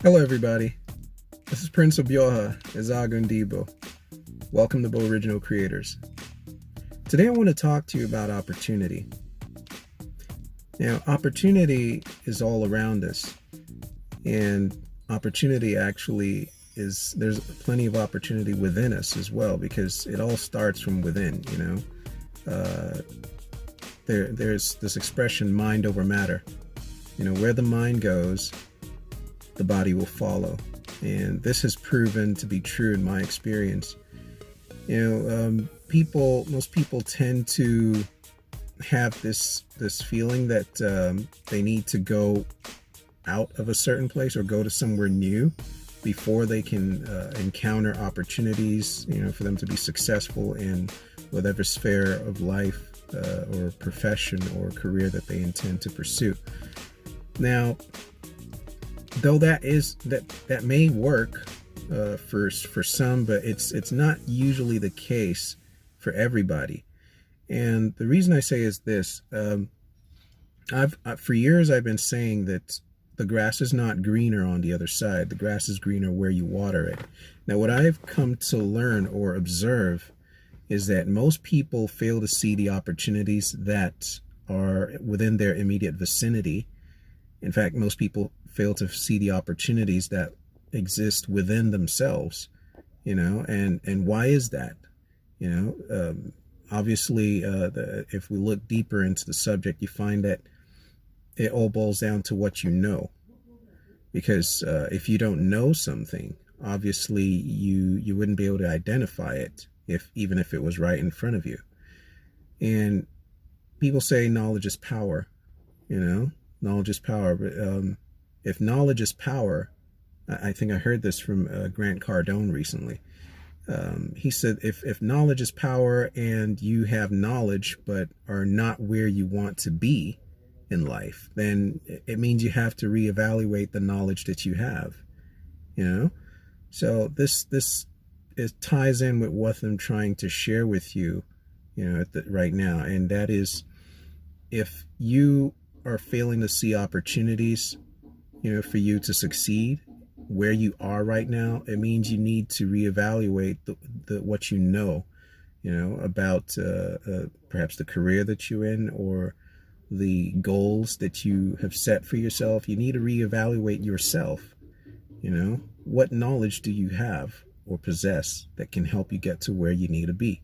Hello everybody, this is Prince Obioha Ezeagu Ndi-GBO. Welcome to GBOriginal creators. Today I want to talk to you about opportunity. Now, opportunity is all around us, and opportunity actually there's plenty of opportunity within us as well, because it all starts from within, There's this expression, mind over matter. Where the mind goes, the body will follow. And this has proven to be true in my experience. Most people tend to have this feeling that they need to go out of a certain place or go to somewhere new before they can encounter opportunities, for them to be successful in whatever sphere of life or profession or career that they intend to pursue. Now, though that may work for some, but it's not usually the case for everybody. And the reason I say is this: for years I've been saying that the grass is not greener on the other side. The grass is greener where you water it. Now, what I've come to learn or observe is that most people fail to see the opportunities that are within their immediate vicinity. In fact, most people fail to see the opportunities that exist within themselves, and why is that? Obviously, if we look deeper into the subject, you find that it all boils down to what you know. Because if you don't know something, obviously you wouldn't be able to identify it even if it was right in front of you. And people say knowledge is power, knowledge is power. But if knowledge is power, I think I heard this from Grant Cardone recently. He said, if knowledge is power and you have knowledge but are not where you want to be in life, then it means you have to reevaluate the knowledge that you have. So this ties in with what I'm trying to share with you, right now, and that is, if you are failing to see opportunities, for you to succeed where you are right now, it means you need to reevaluate what about perhaps the career that you're in or the goals that you have set for yourself. You need to reevaluate yourself. What knowledge do you have or possess that can help you get to where you need to be?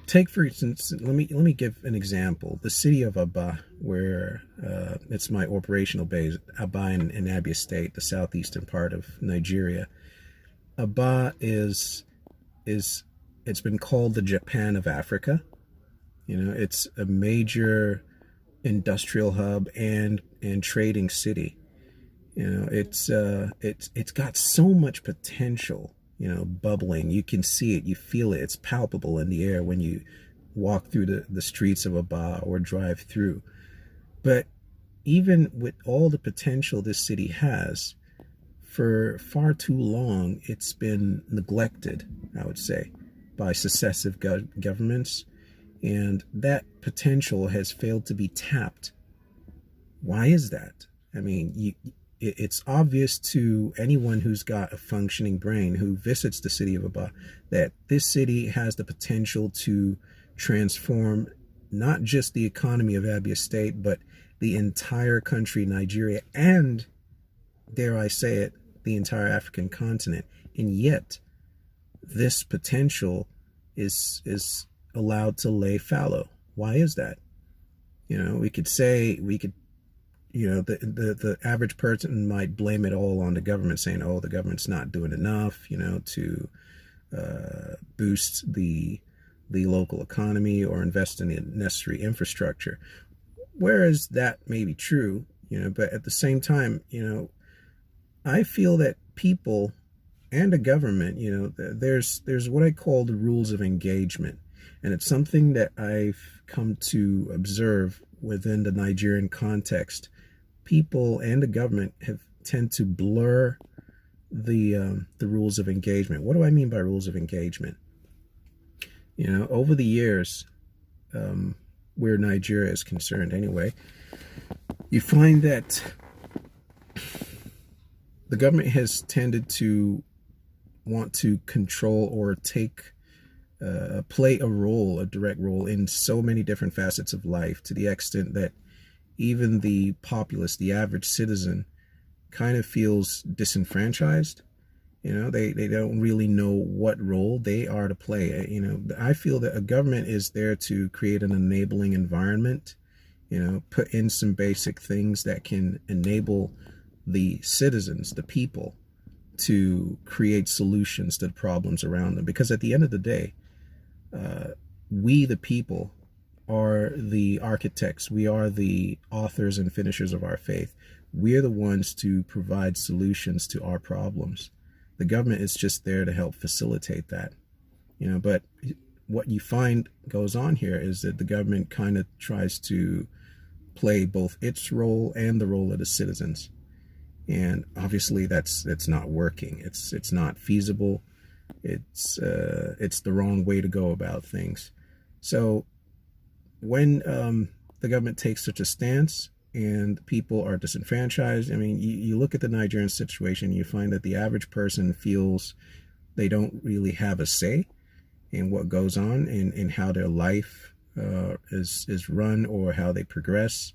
Take, for instance, let me give an example. The city of Aba, where it's my operational base, Aba in Abia State, the southeastern part of Nigeria. Aba it's been called the Japan of Africa. It's a major industrial hub and trading city. It's got so much potential, bubbling. You can see it, you feel it, it's palpable in the air when you walk through the streets of Aba or drive through. But even with all the potential this city has, for far too long, it's been neglected, I would say, by successive governments, and that potential has failed to be tapped. Why is that? I mean, it's obvious to anyone who's got a functioning brain who visits the city of Aba that this city has the potential to transform not just the economy of Abia State, but the entire country, Nigeria, and, dare I say it, the entire African continent. And yet, this potential is allowed to lay fallow. Why is that? The average person might blame it all on the government, saying, oh, the government's not doing enough, to boost the local economy or invest in the necessary infrastructure. Whereas that may be true, but at the same time, I feel that people and the government, there's what I call the rules of engagement. And it's something that I've come to observe within the Nigerian context. People and the government tend to blur the rules of engagement. What do I mean by rules of engagement? Over the years, where Nigeria is concerned anyway, you find that the government has tended to want to control or play a direct role in so many different facets of life, to the extent that even the populace, the average citizen, kind of feels disenfranchised. They don't really know what role they are to play. I feel that a government is there to create an enabling environment, put in some basic things that can enable the citizens, the people, to create solutions to the problems around them. Because at the end of the day, we, the people, are the architects. We are the authors and finishers of our faith. We're the ones to provide solutions to our problems. The government is just there to help facilitate that. But what you find goes on here is that the government kind of tries to play both its role and the role of the citizens. And obviously that's not working. It's not feasible. It's the wrong way to go about things. So when the government takes such a stance and people are disenfranchised, I mean, you look at the Nigerian situation, you find that the average person feels they don't really have a say in what goes on in how their life is run or how they progress.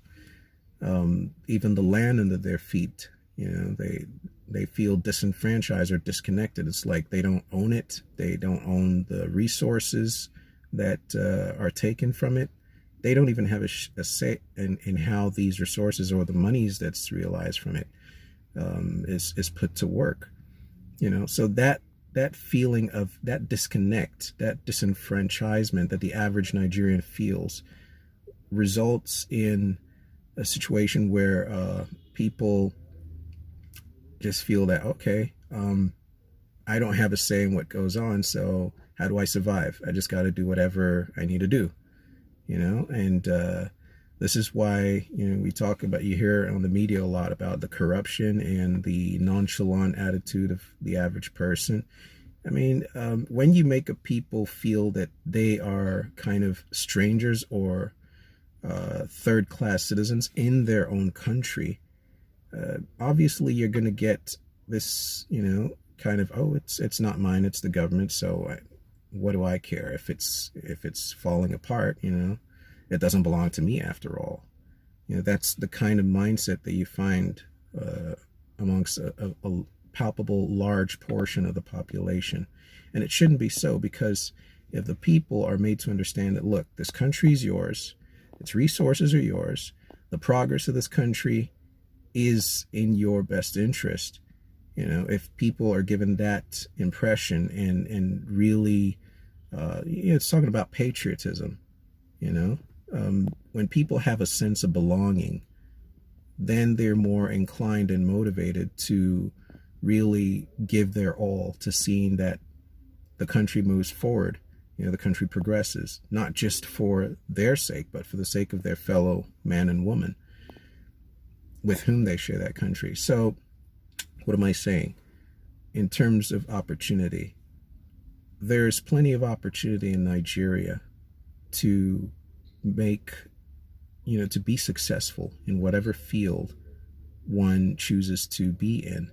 Even the land under their feet, they feel disenfranchised or disconnected. It's like they don't own it. They don't own the resources that are taken from it. They don't even have a say in how these resources or the monies that's realized from it is put to work. So that feeling of that disconnect, that disenfranchisement that the average Nigerian feels, results in a situation where people just feel that, okay, I don't have a say in what goes on, so how do I survive? I just got to do whatever I need to do, and this is why, we talk about, you hear on the media a lot about the corruption and the nonchalant attitude of the average person. I mean, when you make a people feel that they are kind of strangers or third-class citizens in their own country, obviously you're going to get this, kind of, oh, it's not mine, it's the government, so what do I care if it's falling apart? It doesn't belong to me after all. That's the kind of mindset that you find amongst a palpable large portion of the population. And it shouldn't be so, because if the people are made to understand that, look, this country is yours, its resources are yours, the progress of this country is in your best interest. If people are given that impression and really, it's talking about patriotism, when people have a sense of belonging, then they're more inclined and motivated to really give their all to seeing that the country moves forward, the country progresses, not just for their sake, but for the sake of their fellow man and woman with whom they share that country. So what am I saying? In terms of opportunity, there's plenty of opportunity in Nigeria to make, to be successful in whatever field one chooses to be in.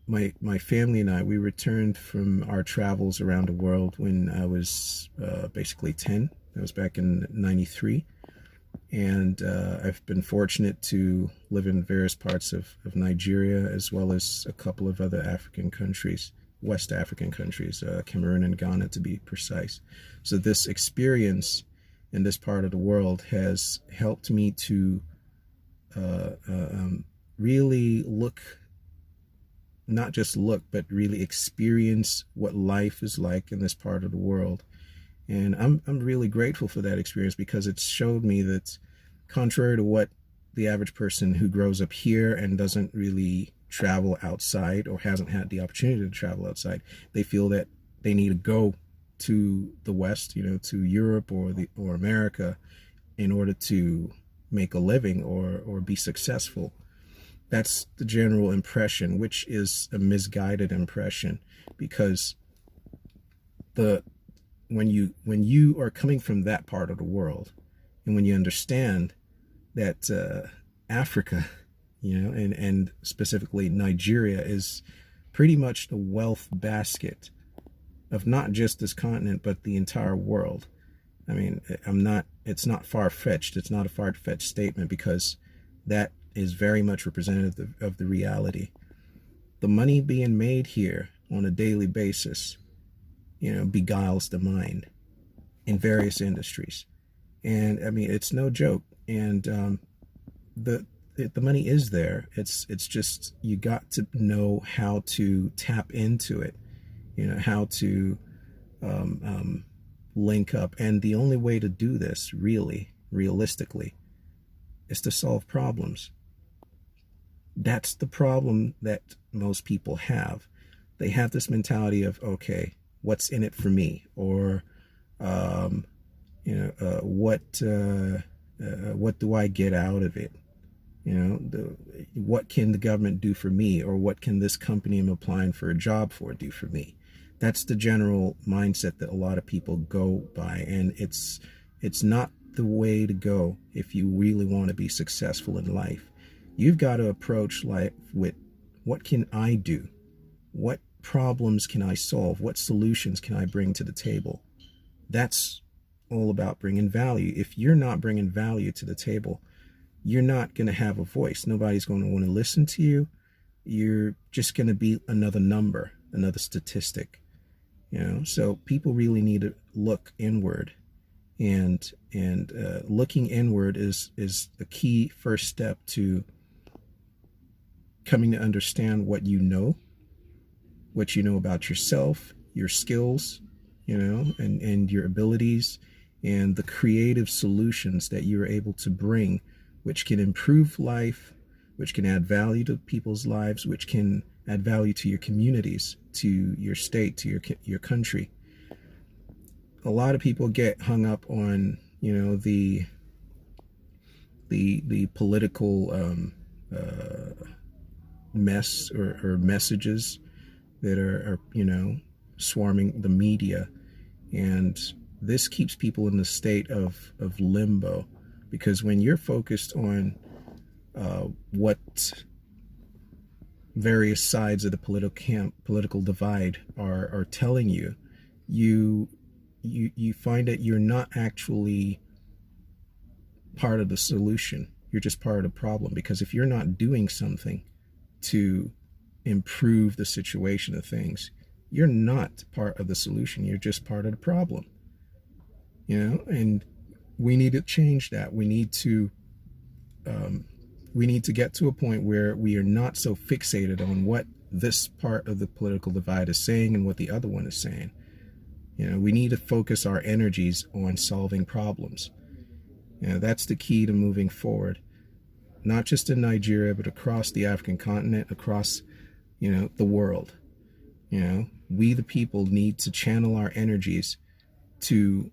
My family and I, we returned from our travels around the world when I was basically 10. That was back in '93. And I've been fortunate to live in various parts of Nigeria, as well as a couple of other African countries, West African countries, Cameroon and Ghana to be precise. So this experience in this part of the world has helped me to really look, not just look, but really experience what life is like in this part of the world. And I'm really grateful for that experience, because it's showed me that, contrary to what the average person who grows up here and doesn't really travel outside or hasn't had the opportunity to travel outside, they feel that they need to go to the West, to Europe or America in order to make a living or be successful. That's the general impression, which is a misguided impression, because when you are coming from that part of the world, and when you understand that Africa and specifically Nigeria is pretty much the wealth basket of not just this continent, but the entire world. I mean, it's not far-fetched. It's not a far-fetched statement, because that is very much representative of the reality. The money being made here on a daily basis, beguiles the mind in various industries. And I mean, it's no joke. And the money is there. It's just, you got to know how to tap into it, how to link up. And the only way to do this, realistically, is to solve problems. That's the problem that most people have. They have this mentality of, okay, what's in it for me? Or, what do I get out of it? What can the government do for me? Or what can this company I'm applying for a job for do for me? That's the general mindset that a lot of people go by. And it's not the way to go if you really want to be successful in life. You've got to approach life with, what can I do? What problems can I solve? What solutions can I bring to the table? That's all about bringing value. If you're not bringing value to the table, you're not going to have a voice. Nobody's going to want to listen to you. You're just going to be another number, another statistic. So people really need to look inward, and looking inward is the key first step to coming to understand what you know about yourself, your skills, and your abilities, and the creative solutions that you're able to bring, which can improve life, which can add value to people's lives, which can add value to your communities, to your state, to your country. A lot of people get hung up on, the political mess or messages that are swarming the media, and this keeps people in the state of limbo, because when you're focused on what various sides of the political divide are telling you, you find that you're not actually part of the solution. You're just part of the problem, because if you're not doing something to improve the situation of things, you're not part of the solution. You're just part of the problem. And we need to change that. We need to get to a point where we are not so fixated on what this part of the political divide is saying and what the other one is saying. We need to focus our energies on solving problems. That's the key to moving forward, not just in Nigeria, but across the African continent, across, the world. We, the people, need to channel our energies to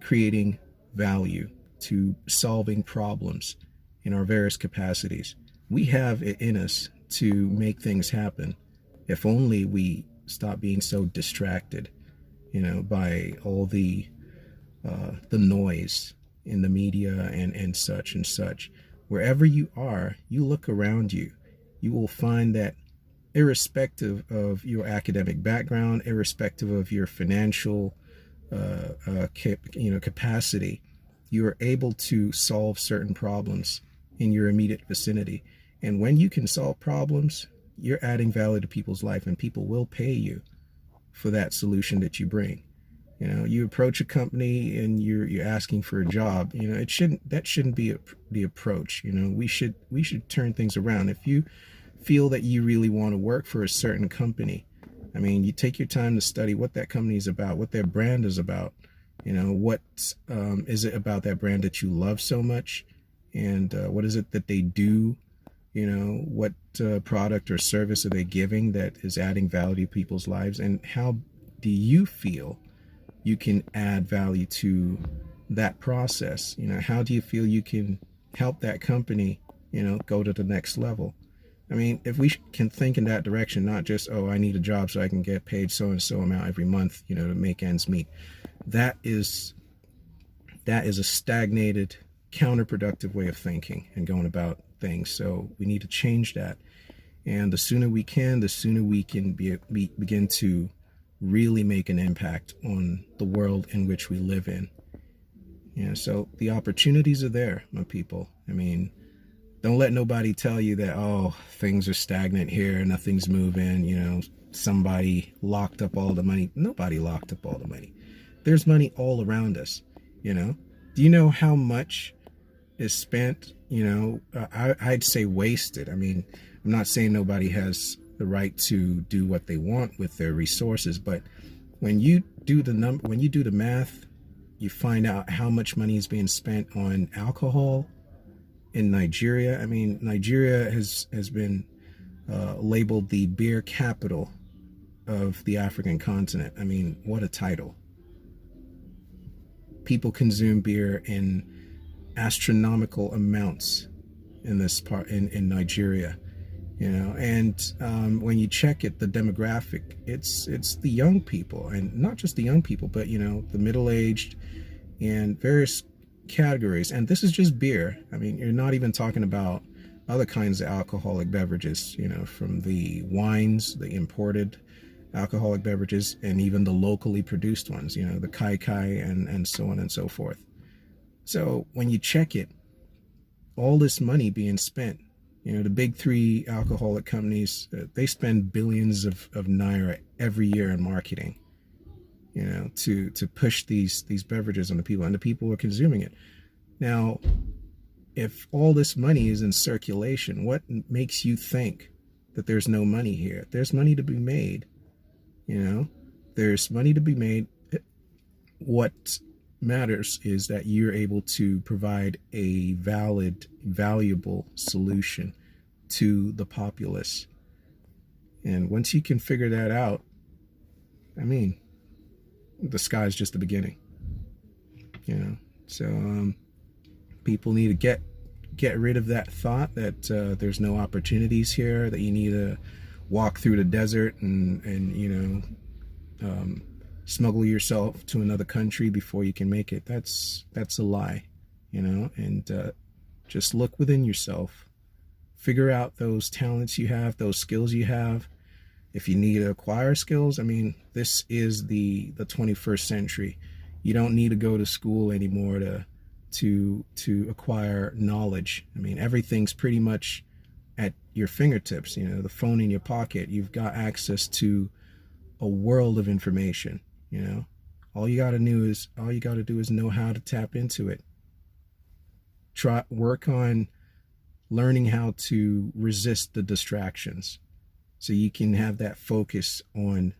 creating value, to solving problems in our various capacities. We have it in us to make things happen, if only we stop being so distracted, by all the noise in the media and such and such. Wherever you are, you look around you, you will find that irrespective of your academic background, irrespective of your financial capacity, you are able to solve certain problems in your immediate vicinity. And when you can solve problems, you're adding value to people's life, and people will pay you for that solution that you bring. You approach a company and you're asking for a job. That shouldn't be the approach. We should turn things around. If you feel that you really want to work for a certain company, you take your time to study what that company is about, what their brand is about. What is it about that brand that you love so much, and what is it that they do? What product or service are they giving that is adding value to people's lives, and how do you feel you can add value to that process? How do you feel you can help that company, go to the next level? If we can think in that direction, not just, oh, I need a job so I can get paid so and so amount every month, to make ends meet. That is a stagnated counterproductive way of thinking and going about things. So we need to change that. And the sooner we can, the sooner we can begin to really make an impact on the world in which we live in. Yeah, so the opportunities are there, my people. I mean, don't let nobody tell you that, oh, things are stagnant here, nothing's moving, you know, somebody locked up all the money. Nobody locked up all the money. There's money all around us, you know. Do you know how much is spent, you know, I'd say wasted. I mean, I'm not saying nobody has the right to do what they want with their resources, but when you do the math, you find out how much money is being spent on alcohol in Nigeria. I mean, Nigeria has been labeled the beer capital of the African continent. I mean, what a title. People consume beer in astronomical amounts in this part in Nigeria, you know, and when you check it, the demographic, it's the young people, and not just the young people, but, you know, the middle-aged and various categories. And this is just beer. I mean, you're not even talking about other kinds of alcoholic beverages, you know, from the wines, the imported alcoholic beverages, and even the locally produced ones, you know, the kai kai and so on and so forth. So when you check it, all this money being spent, you know, the big three alcoholic companies, they spend billions of naira every year in marketing, you know, to push these beverages on the people, and the people are consuming it. Now, if all this money is in circulation, what makes you think that there's no money here? There's money to be made, you know, there's money to be made. What matters is that you're able to provide a valid, valuable solution to the populace. And once you can figure that out, I mean, the sky's just the beginning, you know. So people need to get rid of that thought that there's no opportunities here, that you need to walk through the desert and you know, smuggle yourself to another country before you can make it. That's a lie, you know. And just look within yourself, figure out those talents you have, those skills you have. If you need to acquire skills, I mean, this is the 21st century. You don't need to go to school anymore to acquire knowledge. I mean, everything's pretty much at your fingertips, you know, the phone in your pocket. You've got access to a world of information, you know. All you got to do is know how to tap into it. Work on learning how to resist the distractions, so you can have that focus on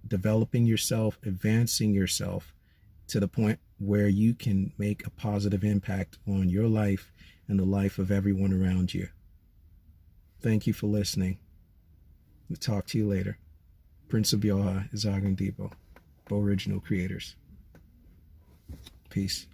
developing yourself, advancing yourself to the point where you can make a positive impact on your life and the life of everyone around you. Thank you for listening. We'll talk to you later. Prince Obioha, Ezeagu Ndi-GBO, GBOriginal creators. Peace.